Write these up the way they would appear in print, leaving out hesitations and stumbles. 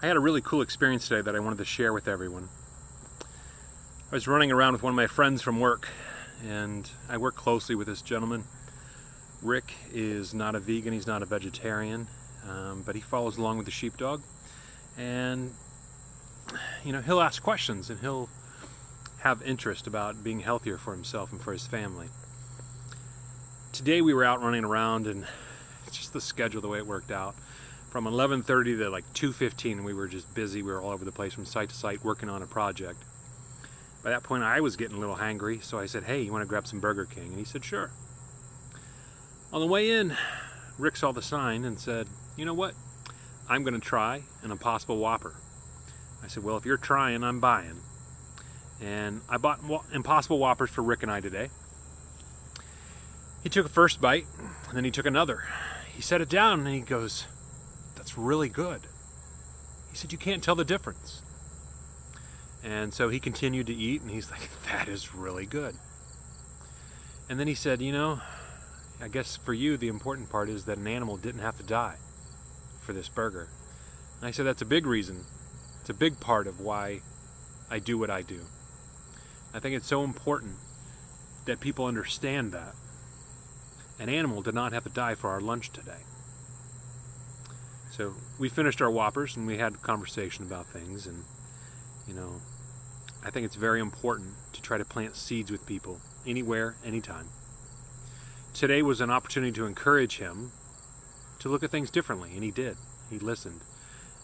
I had a really cool experience today that I wanted to share with everyone. I was running around with one of my friends from work, and I work closely with this gentleman. Rick is not a vegan, he's not a vegetarian, but he follows along with the sheepdog. And he'll ask questions and he'll have interest about being healthier for himself and for his family. Today we were out running around, and it's just the schedule, the way it worked out. From 11:30 to like 2:15, we were just busy. We were all over the place from site to site working on a project. By that point, I was getting a little hangry, so I said, "Hey, you want to grab some Burger King?" And he said, "Sure." On the way in, Rick saw the sign and said, "You know what? I'm going to try an Impossible Whopper." I said, "Well, if you're trying, I'm buying." And I bought Impossible Whoppers for Rick and I today. He took a first bite, and then he took another. He set it down, and he goes, "That's really good." He said, "You can't tell the difference." And so he continued to eat, and he's like, "That is really good." And then he said, "I guess for you, the important part is that an animal didn't have to die for this burger." And I said, "That's a big reason. It's a big part of why I do what I do." I think it's so important that people understand that an animal did not have to die for our lunch today. So we finished our Whoppers and we had a conversation about things, and I think it's very important to try to plant seeds with people anywhere, anytime. Today was an opportunity to encourage him to look at things differently, and he did. He listened.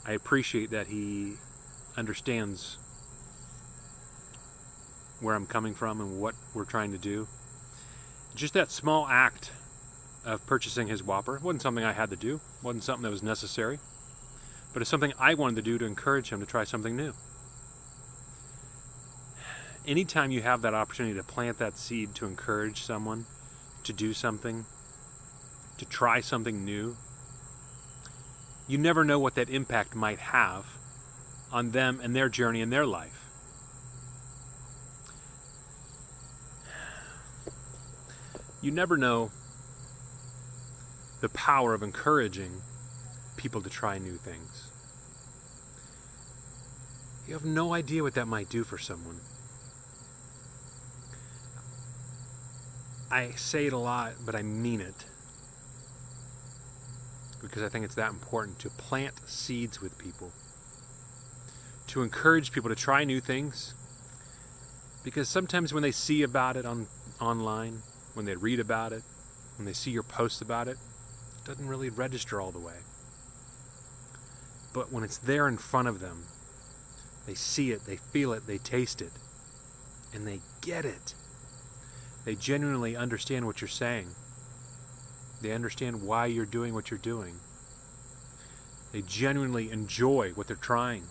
I appreciate that he understands where I'm coming from and what we're trying to do. Just that small act of purchasing his Whopper wasn't something I had to do, wasn't something that was necessary, but it's something I wanted to do to encourage him to try something new. Anytime you have that opportunity to plant that seed to encourage someone to do something, to try something new, you never know what that impact might have on them and their journey in their life. You never know the power of encouraging people to try new things. You have no idea what that might do for someone. I say it a lot, but I mean it, because I think it's that important to plant seeds with people, to encourage people to try new things, because sometimes when they see about it online, when they read about it, when they see your posts about it, it doesn't really register all the way. But when it's there in front of them, they see it, they feel it, they taste it, and they get it. They genuinely understand what you're saying. They understand why you're doing what you're doing. They genuinely enjoy what they're trying.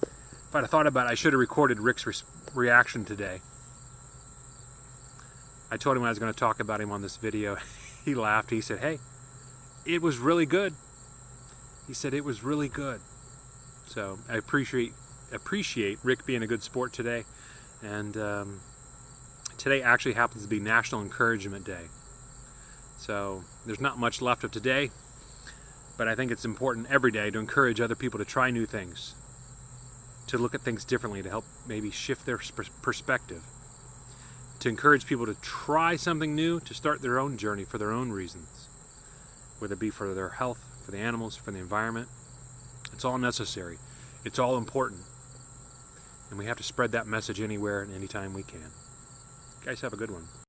If I'd have thought about it, I should have recorded Rick's reaction today. I told him I was going to talk about him on this video. He laughed. He said, "Hey, it was really good." He said it was really good. So I appreciate Rick being a good sport today. And today actually happens to be National Encouragement Day. So there's not much left of today, but I think it's important every day to encourage other people to try new things, to look at things differently, to help maybe shift their perspective, to encourage people to try something new, to start their own journey for their own reasons, whether it be for their health, for the animals, for the environment. It's all necessary. It's all important. And we have to spread that message anywhere and anytime we can. Guys, have a good one.